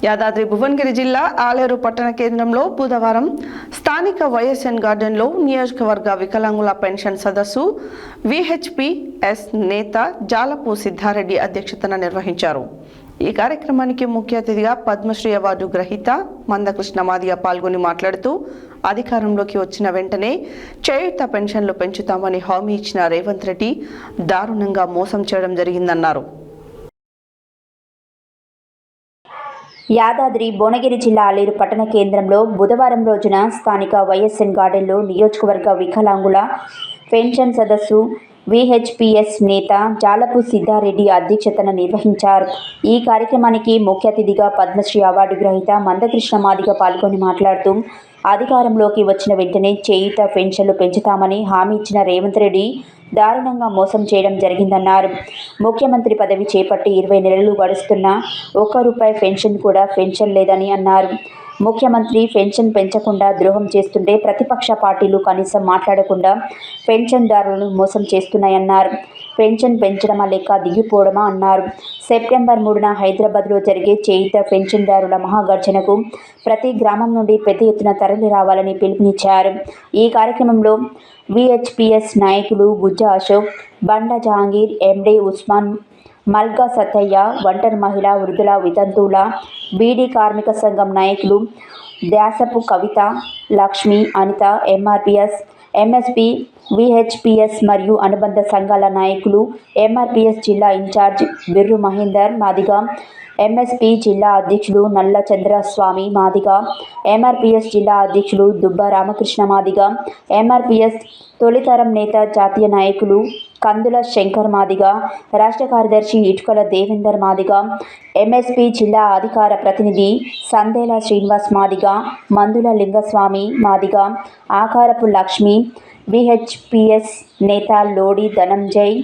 యాదాద్రి భువనగిరి జిల్లా ఆలేరు పట్టణ కేంద్రంలో బుధవారం స్థానిక వైఎస్ఎన్ గార్డెన్లో నియోజకవర్గ వికలాంగుల పెన్షన్ సదస్సు విహెచ్పిఎస్ నేత జాలపు సిద్ధారెడ్డి అధ్యక్షతన నిర్వహించారు. ఈ కార్యక్రమానికి ముఖ్య అతిథిగా పద్మశ్రీ అవార్డు గ్రహీత మందకృష్ణ మాదిగ పాల్గొని మాట్లాడుతూ అధికారంలోకి వచ్చిన వెంటనే చేయూత పెన్షన్లు పెంచుతామని హామీ ఇచ్చిన రేవంత్ రెడ్డి దారుణంగా మోసం చేయడం జరిగిందన్నారు. యాదాద్రి భువనగిరి జిల్లా ఆలేరు పట్టణ కేంద్రంలో బుధవారం రోజున స్థానిక వైఎస్ఎన్ గార్డెన్లో నియోజకవర్గ వికలాంగుల పెన్షన్ సదస్సు విహెచ్పిఎస్ నేత జాలపు సిద్ధారెడ్డి అధ్యక్షతన నిర్వహించారు. ఈ కార్యక్రమానికి ముఖ్య అతిథిగా పద్మశ్రీ అవార్డు గ్రహీత మందకృష్ణ మాదిగ పాల్గొని మాట్లాడుతూ అధికారంలోకి వచ్చిన వెంటనే చేయూత పెన్షన్లు పెంచుతామని హామీ ఇచ్చిన రేవంత్ రెడ్డి దారుణంగా మోసం చేయడం జరిగిందన్నారు. ముఖ్యమంత్రి పదవి చేపట్టి 20 నెలలు గడుస్తున్నా ₹1 పెన్షన్ కూడా పెన్షన్ లేదని అన్నారు. ముఖ్యమంత్రి పెన్షన్ పెంచకుండా ద్రోహం చేస్తుంటే ప్రతిపక్ష పార్టీలు కనీసం మాట్లాడకుండా పెన్షన్దారులను మోసం చేస్తున్నాయన్నారు. పెన్షన్ పెంచడమా లేక దిగిపోవడమా అన్నారు. సెప్టెంబర్ 3న హైదరాబాద్లో జరిగే చేయూత పెన్షన్దారుల మహాగర్జనకు ప్రతి గ్రామం నుండి పెద్ద ఎత్తున తరలి రావాలని పిలుపునిచ్చారు. ఈ కార్యక్రమంలో విహెచ్పిఎస్ నాయకులు గుజ్జ అశోక్, బండ జహాంగీర్, ఎండి ఉస్మాన్, మల్కా సత్తయ్య, ఒంటరి మహిళ, వృద్ధుల వితంతువుల బీడీ కార్మిక సంఘం నాయకులు దాసపు కవిత, లక్ష్మి, అనిత, ఎంఆర్పిఎస్, ఎంఎస్పి, విహెచ్పిఎస్ మరియు అనుబంధ సంఘాల నాయకులు, ఎంఆర్పిఎస్ జిల్లా ఇన్ఛార్జ్ బిర్రు మహేందర్ మాదిగ, ఎంఎస్పి జిల్లా అధ్యక్షులు నల్ల చంద్రస్వామి మాదిగ, ఎంఆర్పిఎస్ జిల్లా అధ్యక్షులు దుబ్బ రామకృష్ణ మాదిగ, ఎంఆర్పిఎస్ తొలితరం నేత జాతీయ నాయకులు కందుల శంకర్ మాదిగ, రాష్ట్ర కార్యదర్శి ఇటుకల దేవేందర్ మాదిగ, ఎంఎస్పి జిల్లా అధికార ప్రతినిధి సందేల శ్రీనివాస్ మాదిగ, మందుల లింగస్వామి మాదిగ, ఆకారపు లక్ష్మి, విహెచ్పిఎస్ నేత లోడి ధనంజయ్,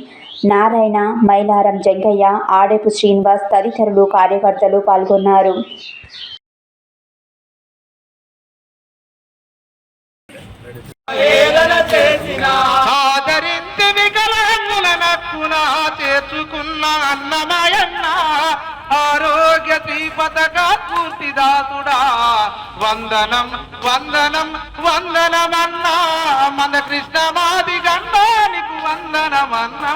నారాయణ, మైలారం జంగయ్య, ఆడేపు శ్రీనివాస్ తదితరులు కార్యకర్తలు పాల్గొన్నారు. ఆరోగ్య దీపతక పూర్తిదాసుడా వందనం వందనం వందనమన్నా మందకృష్ణ మాదిగండానికి వందనమన్నా.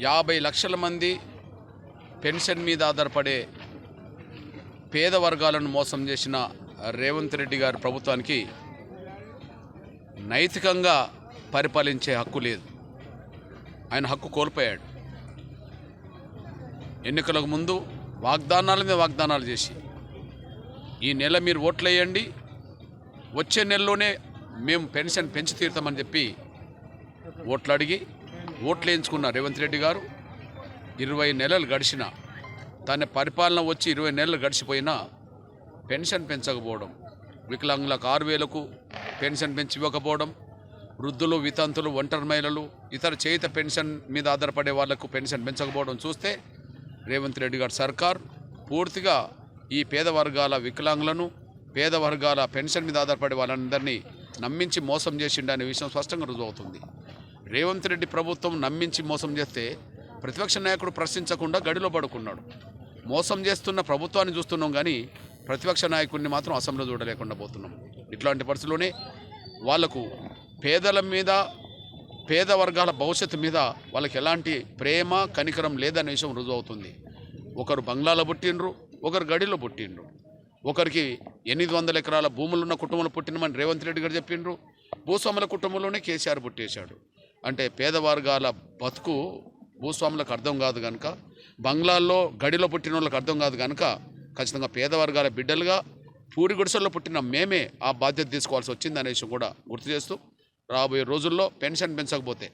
50 లక్షల మంది పెన్షన్ మీద ఆధారపడే పేద వర్గాలను మోసం చేసిన రేవంత్ రెడ్డి గారి ప్రభుత్వానికి నైతికంగా పరిపాలించే హక్కు లేదు. ఆయన హక్కు కోల్పోయాడు. ఎన్నికలకు ముందు వాగ్దానాల మీద వాగ్దానాలు చేసి ఈ నెల మీరు ఓట్లు వేయండి, వచ్చే నెలలోనే మేము పెన్షన్ పెంచి తీరుతామని చెప్పి ఓట్లు అడిగి ఓట్లు వేయించుకున్న రేవంత్ రెడ్డి గారు 20 నెలలు గడిచిన తన పరిపాలన వచ్చి 20 నెలలు గడిచిపోయినా పెన్షన్ పెంచకపోవడం, వికలాంగులకు 6,000కు పెన్షన్ పెంచి ఇవ్వకపోవడం, వృద్ధులు, వితంతులు, ఒంటరి మహిళలు, ఇతర చేయుత పెన్షన్ మీద ఆధారపడే వాళ్లకు పెన్షన్ పెంచకపోవడం చూస్తే రేవంత్ రెడ్డి గారి సర్కార్ పూర్తిగా ఈ పేద వర్గాల వికలాంగులను, పేద వర్గాల పెన్షన్ మీద ఆధారపడే వాళ్ళందరినీ నమ్మించి మోసం చేసిండనే విషయం స్పష్టంగా రుజువవుతుంది. రేవంత్ రెడ్డి ప్రభుత్వం నమ్మించి మోసం చేస్తే ప్రతిపక్ష నాయకుడు ప్రశ్నించకుండా గడిలో పడుకున్నాడు. మోసం చేస్తున్న ప్రభుత్వాన్ని చూస్తున్నాం కానీ ప్రతిపక్ష నాయకుడిని మాత్రం అసెంబ్లీలో చూడలేకుండా పోతున్నాం. ఇట్లాంటి పరిస్థితుల్లోనే వాళ్లకు పేదల మీద, పేద వర్గాల భవిష్యత్తు మీద వాళ్ళకి ఎలాంటి ప్రేమ కనికరం లేదనే విషయం రుజువవుతుంది. ఒకరు బంగ్లాలో పుట్టిండ్రు, ఒకరు గడిలో పుట్టిండ్రు, ఒకరికి 800 ఎకరాల భూములున్న కుటుంబంలో పుట్టినమని రేవంత్ రెడ్డి గారు చెప్పిండ్రు. భూస్వాముల కుటుంబంలోనే కేసీఆర్ పుట్టేశాడు. అంటే పేద వర్గాల బతుకు భూస్వాములకు అర్థం కాదు కనుక, బంగ్లాల్లో గడిలో పుట్టిన వాళ్ళకి అర్థం కాదు కనుక ఖచ్చితంగా పేద వర్గాల బిడ్డలుగా పూరి గుడిసెల్లో పుట్టిన మేమే ఆ బాధ్యత తీసుకోవాల్సి వచ్చింది అనే విషయం కూడా గుర్తు చేస్తూ, రాబోయే రోజుల్లో పెన్షన్ పెంచకపోతే,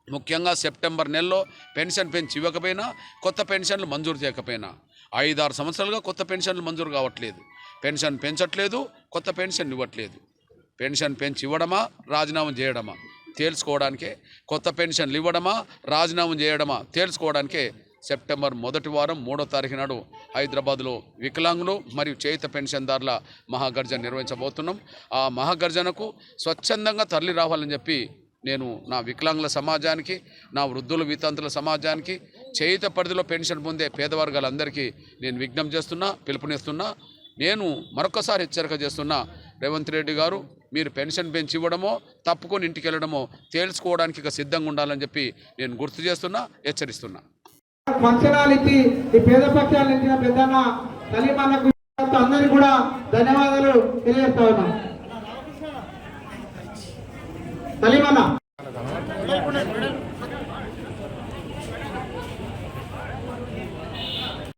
ముఖ్యంగా సెప్టెంబర్ నెలలో పెన్షన్ పెంచి ఇవ్వకపోయినా, కొత్త పెన్షన్లు మంజూరు చేయకపోయినా, 5-6 సంవత్సరాలుగా కొత్త పెన్షన్లు మంజూరు కావట్లేదు. పెన్షన్ పెంచట్లేదు, కొత్త పెన్షన్ ఇవ్వట్లేదు. పెన్షన్ పెంచి ఇవ్వడమా, రాజీనామా చేయడమా తేల్చుకోవడానికే, కొత్త పెన్షన్లు ఇవ్వడమా, రాజీనామా చేయడమా తేల్చుకోవడానికే సెప్టెంబర్ 1వ వారం 3వ తారీఖు నాడు హైదరాబాద్లో వికలాంగులు మరియు చేయుత పెన్షన్దారుల మహాగర్జన నిర్వహించబోతున్నాం. ఆ మహాగర్జనకు స్వచ్ఛందంగా తరలి రావాలని చెప్పి నేను నా వికలాంగుల సమాజానికి, నా వృద్ధుల వితంతుల సమాజానికి, చేయుత పరిధిలో పెన్షన్ పొందే పేద వర్గాలందరికీ నేను విజ్ఞప్తి చేస్తున్నా, పిలుపునిస్తున్నా. నేను మరొకసారి హెచ్చరిక చేస్తున్నా, రేవంత్ రెడ్డి గారు మీరు పెన్షన్ పెంచి ఇవ్వడమో తప్పుకొని ఇంటికి వెళ్ళడమో తేల్చుకోవడానికి ఇక సిద్ధంగా ఉండాలని చెప్పి నేను గుర్తు చేస్తున్నా, హెచ్చరిస్తున్నా. ఫంక్షనాలు ఇచ్చి ఈ పేద పక్షాలు ఇచ్చిన పెద్దన్న సలీమన్నకు అందరికీ కూడా ధన్యవాదాలు తెలియజేస్తా ఉన్నాం. సలీమన్న